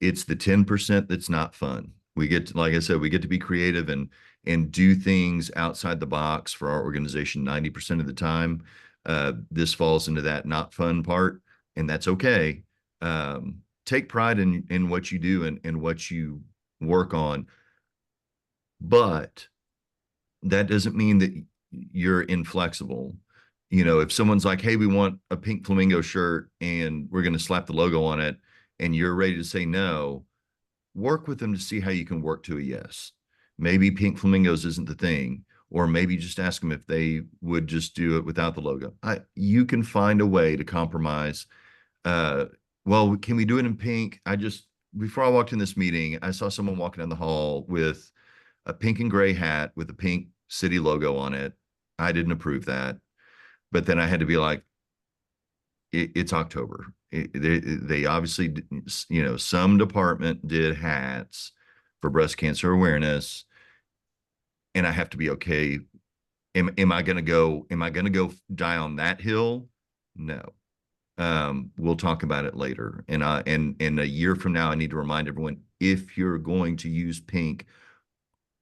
It's the 10% that's not fun. We get to, like I said, we get to be creative and do things outside the box for our organization 90% of the time. This falls into that not fun part, and that's okay. Take pride in what you do and what you work on, but that doesn't mean that you're inflexible. If someone's like, hey, we want a pink flamingo shirt and we're going to slap the logo on it, and you're ready to say no, work with them to see how you can work to a yes. Maybe pink flamingos isn't the thing, or maybe just ask them if they would just do it without the logo. You can find a way to compromise. Well, can we do it in pink? Before I walked in this meeting, I saw someone walking down the hall with a pink and gray hat with a pink city logo on it. I didn't approve that. But then I had to be like, it's October. They obviously, some department did hats for breast cancer awareness, and I have to be okay. Am I gonna go die on that hill? No. We'll talk about it later. And a year from now, I need to remind everyone, if you're going to use pink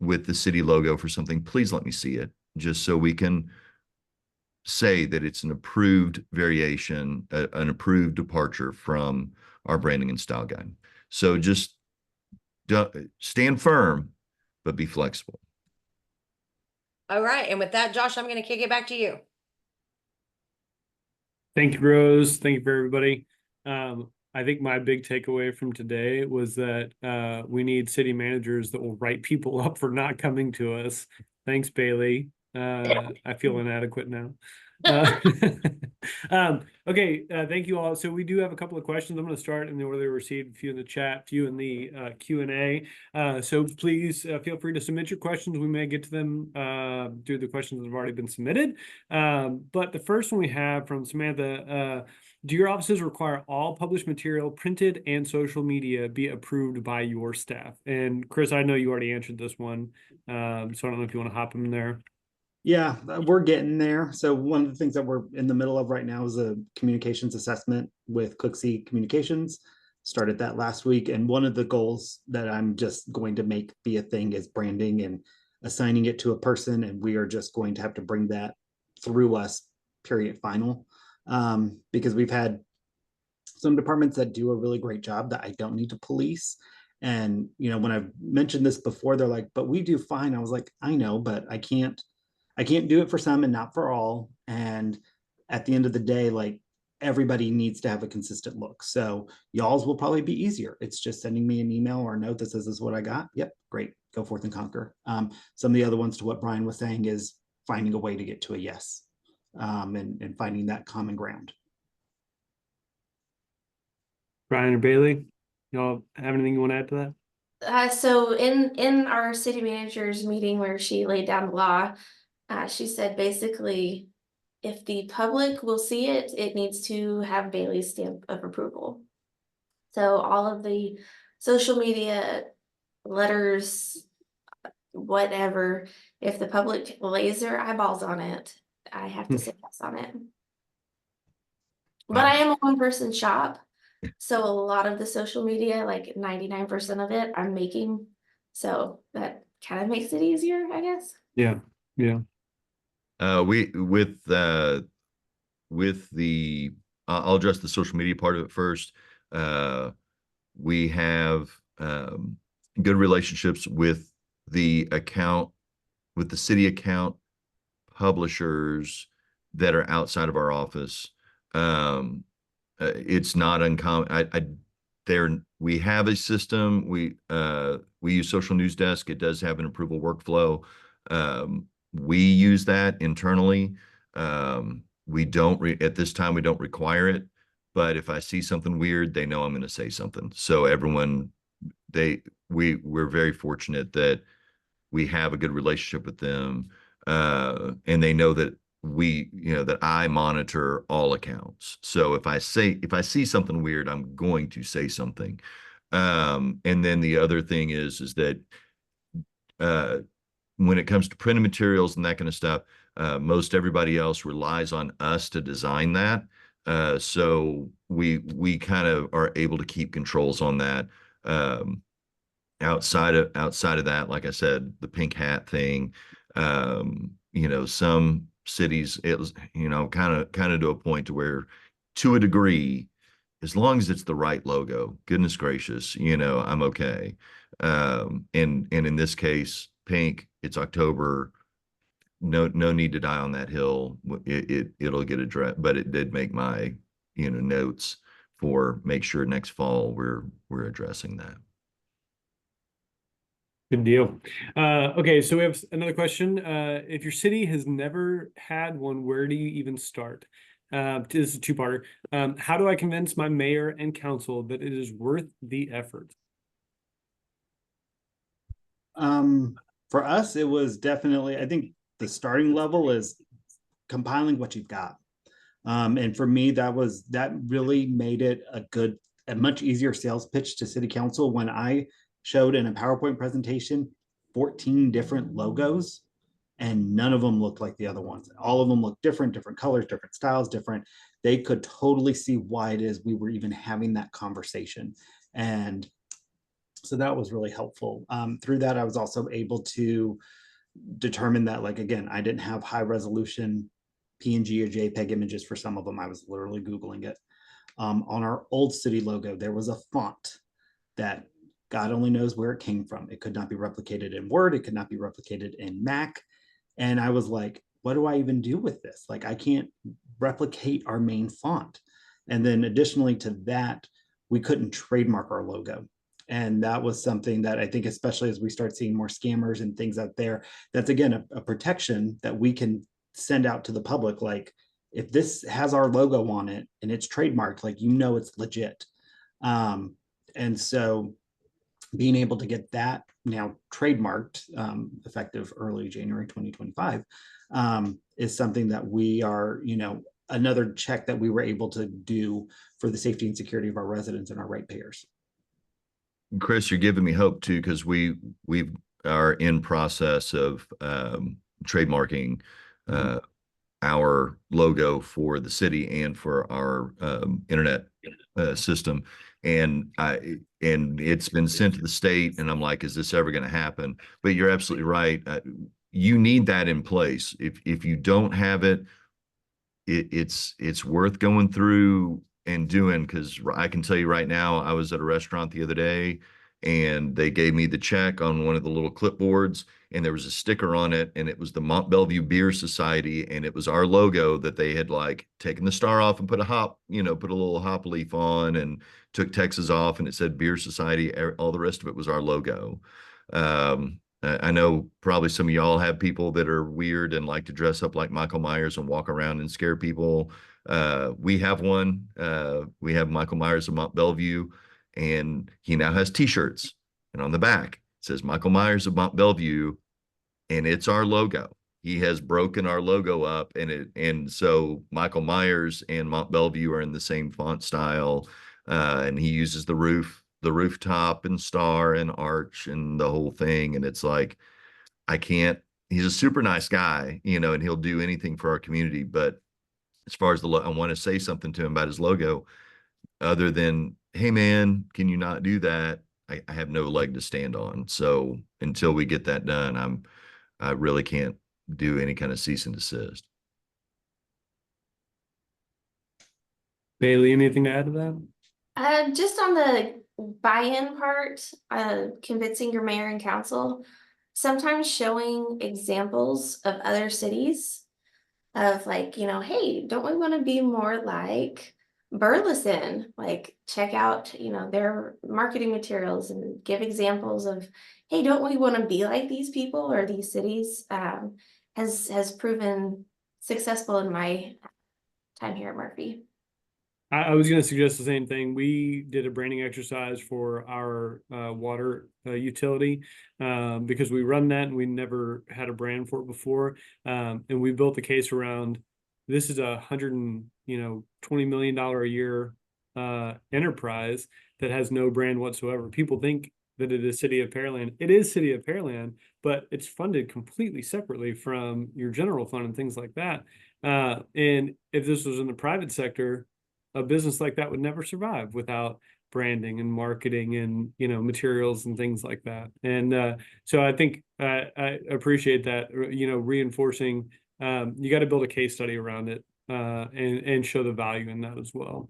with the city logo for something, please let me see it, just so we can say that it's an approved variation, an approved departure from our branding and style guide. So just stand firm, but be flexible. All right, and with that, Josh, I'm going to kick it back to you. Thank you, Rose. Thank you for everybody. I think my big takeaway from today was that we need city managers that will write people up for not coming to us. Thanks, Bailey. I feel inadequate now. Okay, thank you all. So we do have a couple of questions. I'm going to start in the order they were received, a few in the chat, a few in the Q&A. So please feel free to submit your questions. We may get to them through the questions that have already been submitted. But the first one we have from Samantha, do your offices require all published material, printed and social media, be approved by your staff? And Chris, I know you already answered this one, so I don't know if you want to hop in there. Yeah, we're getting there. So one of the things that we're in the middle of right now is a communications assessment with Cooksey Communications. Started that last week. And one of the goals that I'm just going to make be a thing is branding and assigning it to a person. And we are just going to have to bring that through us, period, final. Because we've had some departments that do a really great job that I don't need to police. And, when I've mentioned this before, they're like, but we do fine. I was like, I know, but I can't do it for some and not for all. And at the end of the day, like, everybody needs to have a consistent look. So y'all's will probably be easier. It's just sending me an email or a note that says, this is what I got. Yep, great. Go forth and conquer. Some of the other ones, to what Brian was saying, is finding a way to get to a yes, and finding that common ground. Brian or Bailey, y'all have anything you want to add to that? So in our city manager's meeting where she laid down the law, she said basically, if the public will see it, it needs to have Bailey's stamp of approval. So all of the social media, letters, whatever, if the public lays their eyeballs on it, I have to say yes on it. But I am a one-person shop, so a lot of the social media, like 99% of it, I'm making. So that kind of makes it easier, I guess. Yeah. I'll address the social media part of it first. We have good relationships with the city account publishers that are outside of our office. It's not uncommon. We have a system. We use Social News Desk. It does have an approval workflow. We use that internally. We don't at this time, we don't require it, but if I see something weird, they know I'm going to say something. So everyone, we're very fortunate that we have a good relationship with them, and they know that that I monitor all accounts. So if I see something weird, I'm going to say something. And then the other thing is that uh, when it comes to printed materials and that kind of stuff, most everybody else relies on us to design that. So we kind of are able to keep controls on that. Outside of that, like I said, the pink hat thing, some cities, it was, kind of to a point to where, to a degree, as long as it's the right logo, goodness gracious, I'm okay. And in this case, pink, it's October, no need to die on that hill. It'll get addressed, but it did make my, notes for make sure next fall we're addressing that. Good deal. Okay, so we have another question. If your city has never had one, where do you even start? This is a two-parter. How do I convince my mayor and council that it is worth the effort? For us, it was definitely, I think the starting level is compiling what you've got. And for me, that really made it a much easier sales pitch to city council when I showed in a PowerPoint presentation 14 different logos, and none of them looked like the other ones. All of them looked different colors, different styles, different. They could totally see why it is we were even having that conversation. And so that was really helpful. Through that, I was also able to determine that, like, again, I didn't have high resolution PNG or JPEG images for some of them. I was literally Googling it. On our old city logo, there was a font that God only knows where it came from. It could not be replicated in Word. It could not be replicated in Mac. And I was like, what do I even do with this? Like, I can't replicate our main font. And then additionally to that, we couldn't trademark our logo. And that was something that I think, especially as we start seeing more scammers and things out there, that's again a protection that we can send out to the public. Like, if this has our logo on it and it's trademarked, like, it's legit. And so being able to get that now trademarked, effective early January 2025, is something that we are, another check that we were able to do for the safety and security of our residents and our ratepayers. Chris, you're giving me hope too, because we are in process of trademarking our logo for the city and for our internet system, and it's been sent to the state, and I'm like, is this ever going to happen? But you're absolutely right. You need that in place. If you don't have it, it's worth going through and doing, because I can tell you right now, I was at a restaurant the other day and they gave me the check on one of the little clipboards, and there was a sticker on it, and it was the Mont Bellevue Beer Society, and it was our logo that they had like taken the star off and put a little hop leaf on, and took Texas off, and it said Beer Society. All the rest of it was our logo. I know probably some of y'all have people that are weird and like to dress up like Michael Myers and walk around and scare people. We have one. We have Michael Myers of Mont Bellevue, and he now has T-shirts, and on the back it says Michael Myers of Mont Bellevue, and it's our logo. He has broken our logo up, and so Michael Myers and Mont Bellevue are in the same font style, and he uses the rooftop and star and arch and the whole thing. And it's like, he's a super nice guy, and he'll do anything for our community. But as far as I want to say something to him about his logo, other than, hey man, can you not do that? I have no leg to stand on. So until we get that done, I really can't do any kind of cease and desist. Bailey, anything to add to that? Just on the buy-in part, convincing your mayor and council, sometimes showing examples of other cities of, like, hey, don't we want to be more like Burleson? Like, check out, their marketing materials and give examples of, hey, don't we want to be like these people or these cities? Has proven successful in my time here at Murphy. I was going to suggest the same thing. We did a branding exercise for our water utility because we run that and we never had a brand for it before. And we built the case around this is $120 million a year enterprise that has no brand whatsoever. People think that it is City of Pearland. It is City of Pearland, but it's funded completely separately from your general fund and things like that. And if this was in the private sector, a business like that would never survive without branding and marketing and materials and things like that. And so I think I appreciate that, reinforcing you got to build a case study around it and show the value in that as well.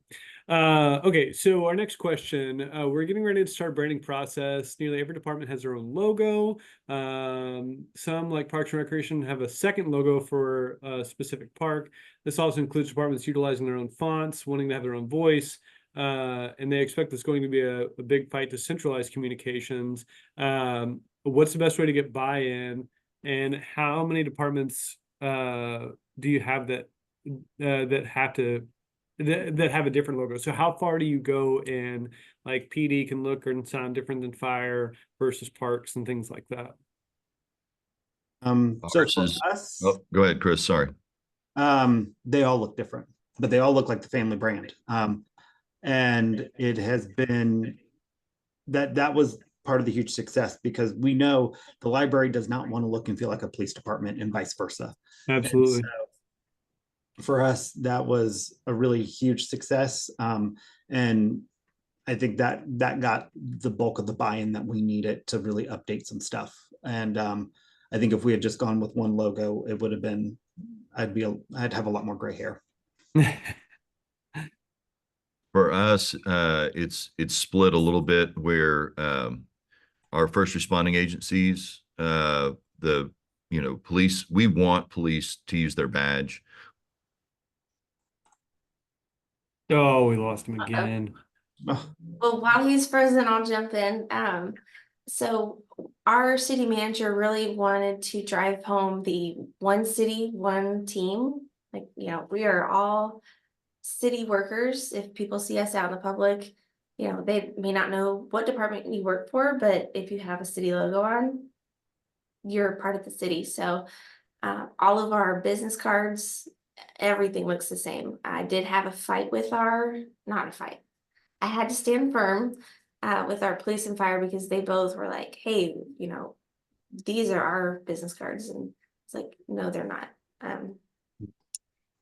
Okay, so our next question, we're getting ready to start branding process. Nearly every department has their own logo. Some, like Parks and Recreation, have a second logo for a specific park. This also includes departments utilizing their own fonts, wanting to have their own voice. And they expect there's going to be a big fight to centralize communications. What's the best way to get buy-in, and how many departments do you have that have a different logo? So how far do you go in, like PD can look and sound different than fire versus parks and things like that? So Ours for is- us, Oh, go ahead, Chris. Sorry. they all look different, but they all look like the family brand. And it has been that was part of the huge success, because we know the library does not want to look and feel like a police department, and vice versa. And Absolutely. so for us, that was a really huge success. And I think that got the bulk of the buy-in that we needed to really update some stuff. And I think if we had just gone with one logo, it would have been, I'd have a lot more gray hair. For us, it's split a little bit where our first responding agencies, the police, we want police to use their badge. Oh, we lost him again. Oh, Well, while he's frozen, I'll jump in. So our city manager really wanted to drive home the one city, one team. Like, we are all city workers. If people see us out in the public, they may not know what department you work for, but if you have a city logo on, you're part of the city. So all of our business cards, everything looks the same. I did have a fight with not a fight. I had to stand firm with our police and fire, because they both were like, hey, these are our business cards. And it's like, no, they're not.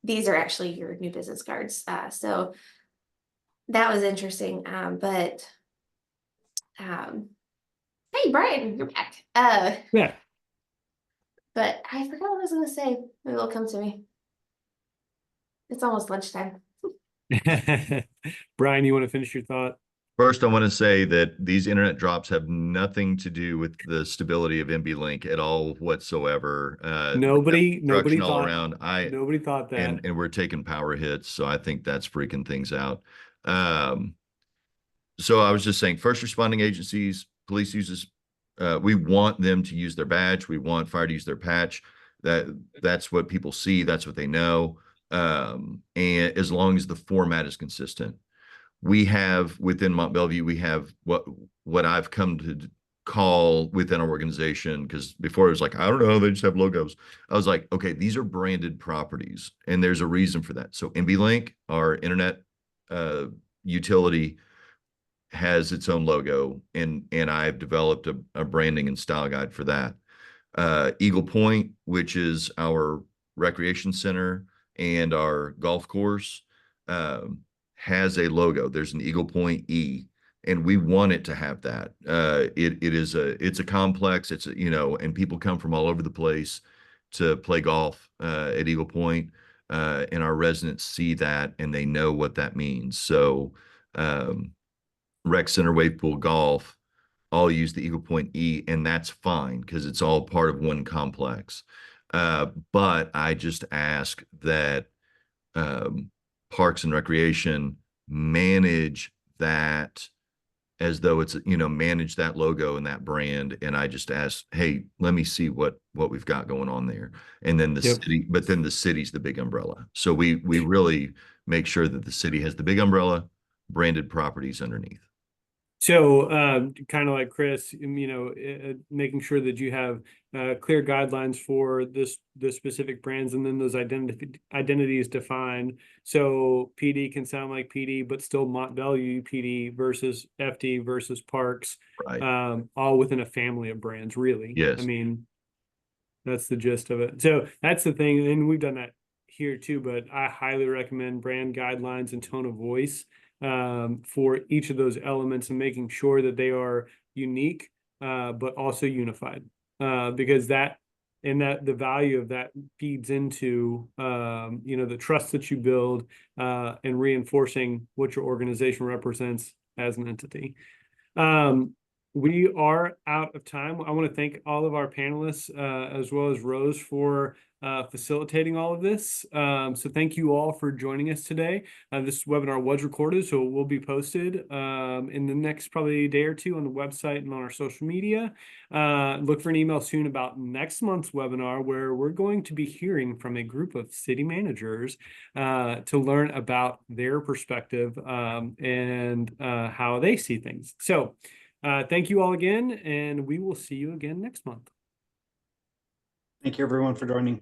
These are actually your new business cards. So that was interesting. But hey, Brian, you're back. Yeah. But I forgot what I was gonna say. Maybe it'll come to me. It's almost lunchtime. Brian, you want to finish your thought? First, I want to say that these internet drops have nothing to do with the stability of MB Link at all whatsoever. Nobody Construction all thought around. nobody thought that. And we're taking power hits, so I think that's freaking things out. So I was just saying, first responding agencies, police uses, we want them to use their badge. We want fire to use their patch. That's what people see. That's what they know. And as long as the format is consistent, we have within Mont Belvieu, we have what I've come to call within our organization, because before it was like, I don't know, they just have logos. I was like, okay, these are branded properties, and there's a reason for that. So MB Link, our internet utility, has its own logo, and I've developed a branding and style guide for that. Eagle Point, which is our recreation center and our golf course, has a logo. There's an Eagle Point E, and we want it to have that. It's a complex. It's and people come from all over the place to play golf at Eagle Point, and our residents see that and they know what that means. So Rec Center, Wave Pool, Golf all use the Eagle Point E, and that's fine because it's all part of one complex. But I just ask that Parks and Recreation manage that as though it's manage that logo and that brand. And I just ask, hey, let me see what we've got going on there. And then the city, but then the city's the big umbrella. So we really make sure that the city has the big umbrella, branded properties underneath. So, kind of like Chris, making sure that you have clear guidelines for the specific brands, and then those identities defined. So PD can sound like PD, but still Mont Bellevue PD versus FD versus Parks, Right. all within a family of brands, really. Yes. I mean, that's the gist of it. So that's the thing, and we've done that here too, but I highly recommend brand guidelines and tone of voice for each of those elements, and making sure that they are unique, but also unified, because that the value of that feeds into the trust that you build, and reinforcing what your organization represents as an entity. We are out of time. I want to thank all of our panelists, as well as Rose, for facilitating all of this. So thank you all for joining us today. This webinar was recorded, so it will be posted in the next probably day or two on the website and on our social media. Look for an email soon about next month's webinar, where we're going to be hearing from a group of city managers to learn about their perspective and how they see things. So thank you all again, and we will see you again next month. Thank you everyone for joining.